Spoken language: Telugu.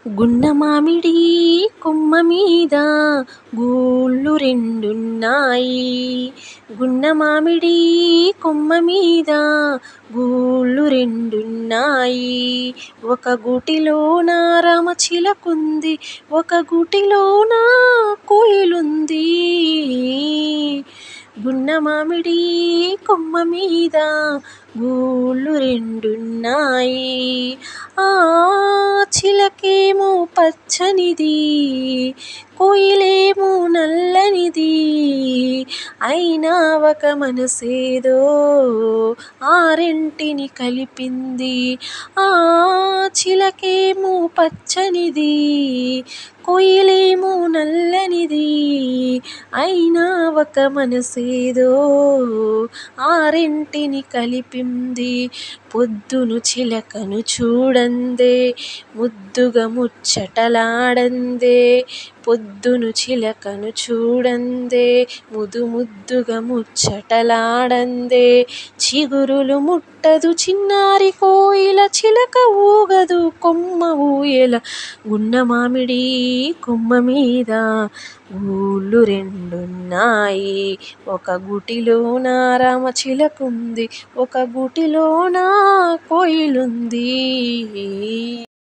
గున్న మామిడి కొమ్మ మీద గూళ్ళు రెండున్నాయి. గున్న మామిడి కొమ్మ మీద గూళ్ళు రెండున్నాయి. ఒక గూటిలోన రామచిలకుంది, ఒక గూటిలోన కోయిలుంది. గున్న మామిడి కొమ్మ మీద గూళ్ళు రెండున్నాయి. ఆ చిలకేమో పచ్చనిది, కోయిలేమో నల్లనిది. అయినా ఒక మనసేదో ఆ రెంటిని కలిపింది. ఆ చిలకేమో పచ్చనిది, కోయిలేమో నల్లనిది. అయినా ఒక మనసేదో ఆ రెంటిని కలిపింది. పొద్దును చిలకను చూడందే, ముద్దుగా ముచ్చటలాడందే. పొద్దును చిలకను చూడందే, ముద్దుగా ముచ్చటలాడందే. చిగురులు ముట్టదు చిన్నారి కోయిల, చిలక ఊగదు కొమ్మ ఊయల. గున్న మామిడి కొమ్మ మీద గూళ్ళు రెండున్నాయి. ఒక గూటిలోన రామచిలకుంది, ఒక గూటిలోన కోయిలుంది.